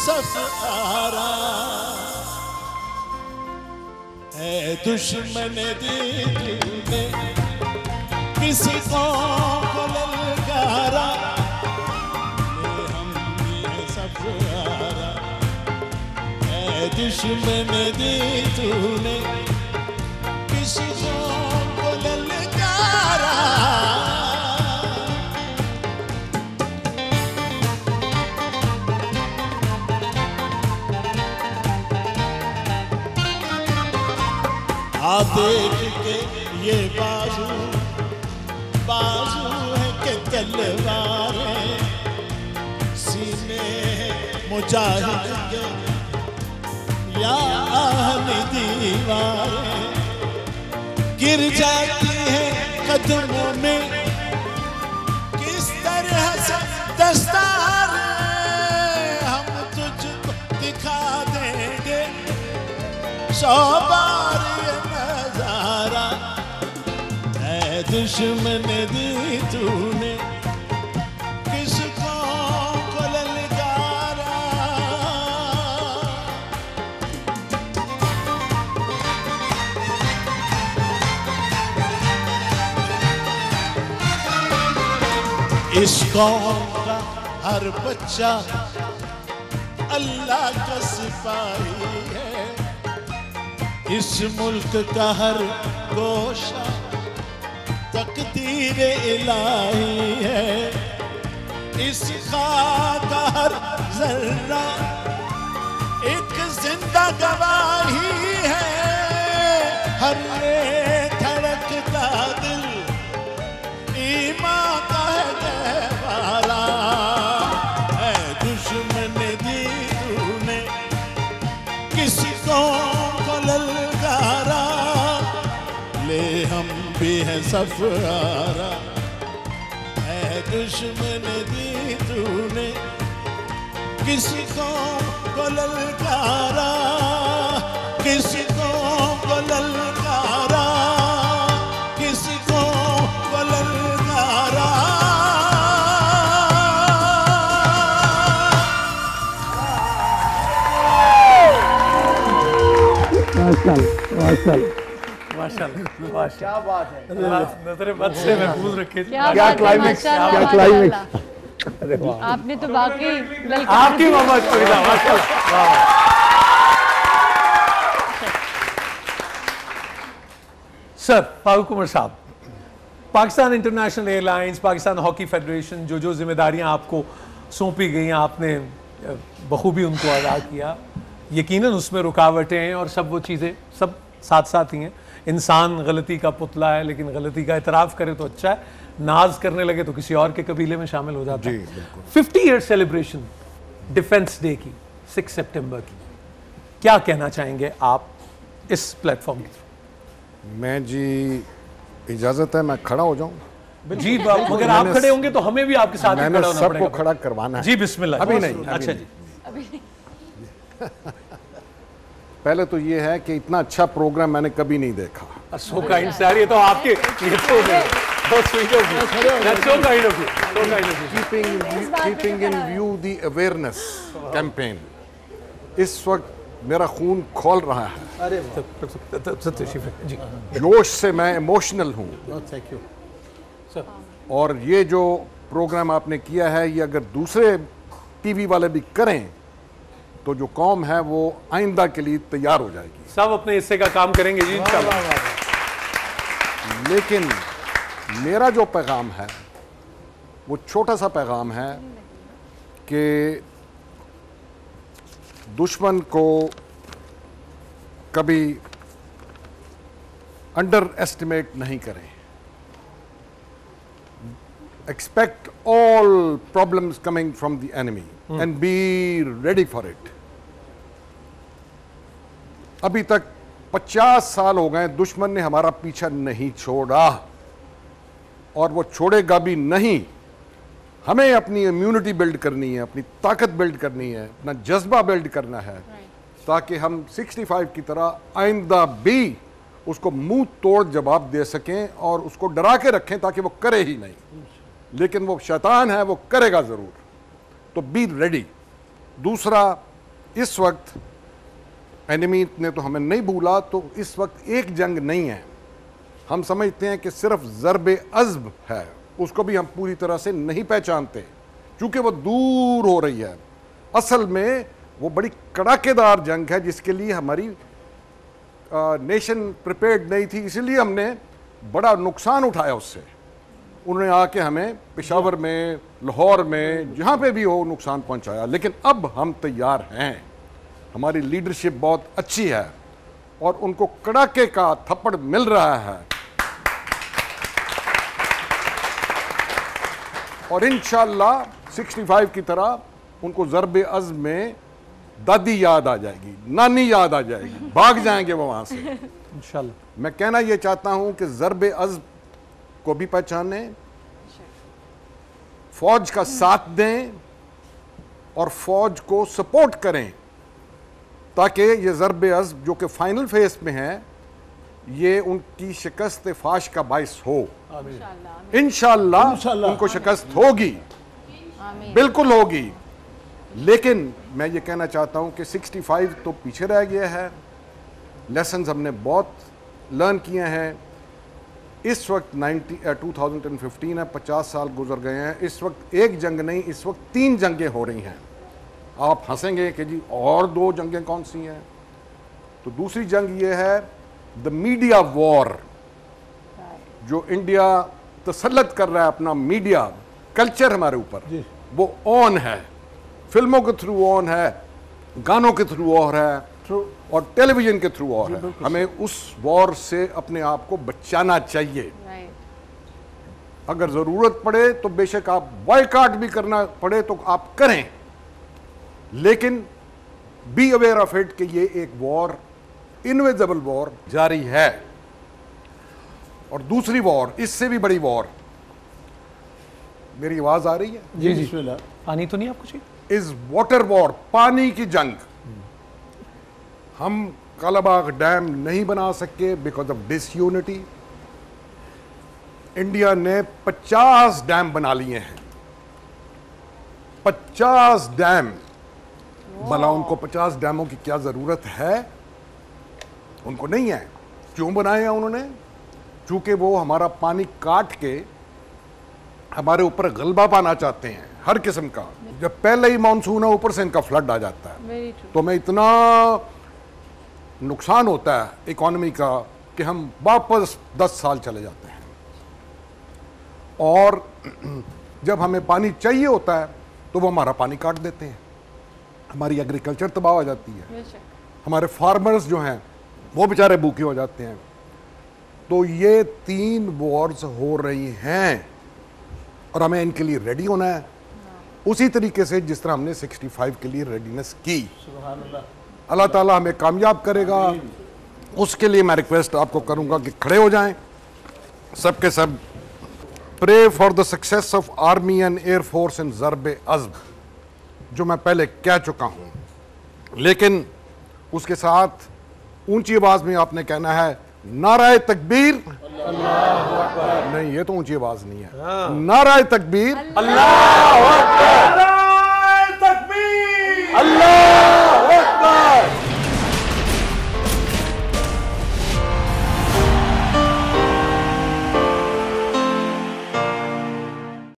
सफारा है दुश्मन दी तूने किसी को ललकारा हम ये सफारा है दुश्मन दी तूने किसी को ललकारा आ देख के ये बाजू बाजू है कि तलवार है सीने मुजाहिद के या अहली दीवार गिर जाती है कदमों में किस तरह से दस्तार हम तुझको दिखा देंगे 100 बार नजारा है दुश्मन दी तूने किसको को ललकारा इस कौम का हर बच्चा अल्लाह का सिपाही है इस मुल्क का हर गोशा तकदीर इलाही है इस खाक का हर जर्रा एक जिंदा गवाही है हर धड़कता दिल ईमान का है गहवारा है दुश्मन दी तूने किसी को ललकारा ले हम भी हैं सफारा है दुश्मन दी तूने किसी को ललकारा किसी को ललकारा किसी को ललकारा माशाल्लाह क्या बात है नजरे बद से महफूज रखे क्या क्लाइमेक्स क्या क्लाइमेक्स आपने तो बाकी आपकी मोहब्बत फरीदा माशाल्लाह सर फारूक उमर साहब Pakistan international airlines Pakistan hockey federation जो जिम्मेदारियां आपको सौंपी गई आपने बखूबी उनको अदा किया यकीनन उसमें रुकावटें और सब वो चीज़ें सब साथ साथ ही हैं इंसान गलती का पुतला है लेकिन गलती का इतराफ़ करे तो अच्छा है नाज करने लगे तो किसी और के कबीले में शामिल हो जाता है 50 ईयर सेलिब्रेशन डिफेंस डे की 6 सितंबर की क्या कहना चाहेंगे आप इस प्लेटफॉर्म की मैं जी इजाज़त है मैं खड़ा हो जाऊँ जी मगर आप खड़े होंगे तो हमें भी आपके साथ मैंने सबको खड़ा करवाना है जी बिस्मिल्लाह अभी नहीं अच्छा जी पहले तो ये है कि इतना अच्छा प्रोग्राम मैंने कभी नहीं देखा सो काइंड सर ये तो आपके ये तो बहुत sweet of you that's so kind of you keeping in view the awareness campaign इस वक्त मेरा खून खोल रहा है अरे जी जोश से मैं इमोशनल हूँ थैंक यू सर और ये जो प्रोग्राम आपने किया है ये अगर दूसरे टीवी वाले भी करें तो जो कौम है वो आइंदा के लिए तैयार हो जाएगी सब अपने हिस्से का काम करेंगे जी इंशाल्लाह लेकिन मेरा जो पैगाम है वो छोटा सा पैगाम है कि दुश्मन को कभी अंडर एस्टिमेट नहीं करें expect all problems coming from the enemy and be ready for it अभी तक 50 साल हो गए दुश्मन ने हमारा पीछा नहीं छोड़ा और वो छोड़ेगा भी नहीं हमें अपनी इम्यूनिटी बिल्ड करनी है अपनी ताकत बिल्ड करनी है अपना जज्बा बिल्ड करना है ताकि हम 65 की तरह आइंदा भी उसको मुंह तोड़ जवाब दे सकें और उसको डरा के रखें ताकि वो करे ही नहीं लेकिन वो शैतान है वो करेगा ज़रूर तो बी रेडी दूसरा इस वक्त एनिमी ने तो हमें नहीं भूला, तो इस वक्त एक जंग नहीं है। हम समझते हैं कि सिर्फ ज़रबे अज़्ब है, उसको भी हम पूरी तरह से नहीं पहचानते क्योंकि वो दूर हो रही है। असल में वो बड़ी कड़ाकेदार जंग है जिसके लिए हमारी नेशन प्रिपेयर्ड नहीं थी, इसलिए हमने बड़ा नुकसान उठाया उससे। उन्होंने आके हमें पेशावर में, लाहौर में, जहाँ पे भी हो नुकसान पहुँचाया, लेकिन अब हम तैयार हैं। हमारी लीडरशिप बहुत अच्छी है और उनको कड़ाके का थप्पड़ मिल रहा है और इंशाअल्लाह 65 की तरह उनको ज़रबे अज़्ब में दादी याद आ जाएगी, नानी याद आ जाएगी, भाग जाएंगे वो वहां से इंशाल्लाह। मैं कहना ये चाहता हूं कि ज़रबे अज़्ब को भी पहचानें, फौज का साथ दें और फौज को सपोर्ट करें ताकि ये ज़रबे अज़्ब जो कि फाइनल फेज में है ये उनकी शिकस्त फाश का बाइस हो। इंशाअल्लाह उनको शिकस्त होगी, बिल्कुल होगी। लेकिन मैं ये कहना चाहता हूं कि 65 तो पीछे रह गया है, लेसन्स हमने बहुत लर्न किए हैं। इस वक्त 2015 है, 50 साल गुजर गए हैं। इस वक्त एक जंग नहीं, इस वक्त 3 जंगें हो रही हैं। आप हंसेंगे कि जी और 2 जंगें कौन सी हैं? तो दूसरी जंग ये है द मीडिया वॉर, जो इंडिया तसल्लत कर रहा है अपना मीडिया कल्चर हमारे ऊपर, वो ऑन है, फिल्मों के थ्रू ऑन है, गानों के थ्रू ऑन है और टेलीविजन के थ्रू ऑन है। हमें उस वॉर से अपने आप को बचाना चाहिए। अगर ज़रूरत पड़े तो बेशक आप बॉयकॉट भी करना पड़े तो आप करें, लेकिन बी अवेयर ऑफ इट कि ये एक वॉर, इनविजिबल वॉर जारी है। और दूसरी वॉर, इससे भी बड़ी वॉर, मेरी आवाज आ रही है? जी जी, पानी तो नहीं आपको चाहिए? इज वाटर वॉर, पानी की जंग। हम कालाबाग डैम नहीं बना सके बिकॉज ऑफ डिसयूनिटी। इंडिया ने 50 डैम बना लिए हैं, 50 डैम। भला उनको 50 डैमों की क्या जरूरत है? उनको नहीं है। क्यों बनाए हैं उन्होंने? चूंकि वो हमारा पानी काट के हमारे ऊपर गलबा पाना चाहते हैं हर किस्म का। जब पहले ही मानसून है ऊपर से इनका फ्लड आ जाता है, तो हमें इतना नुकसान होता है इकोनॉमी का कि हम वापस 10 साल चले जाते हैं। और जब हमें पानी चाहिए होता है तो वो हमारा पानी काट देते हैं, हमारी एग्रीकल्चर तबाह हो जाती है, हमारे फार्मर्स जो हैं वो बेचारे भूखे हो जाते हैं। तो ये 3 वॉर्स हो रही हैं और हमें इनके लिए रेडी होना है, उसी तरीके से जिस तरह हमने 65 के लिए रेडीनेस की। अल्लाह ताला हमें कामयाब करेगा। उसके लिए मैं रिक्वेस्ट आपको करूंगा कि खड़े हो जाएं सबके सब। Pray for the success of army and air force in ज़रबे अज़्ब, जो मैं पहले कह चुका हूं, लेकिन उसके साथ ऊंची आवाज में आपने कहना है नाराए तकबीर। नहीं, ये तो ऊंची आवाज नहीं है। नाराए तकबीर, अल्लाहू अकबर।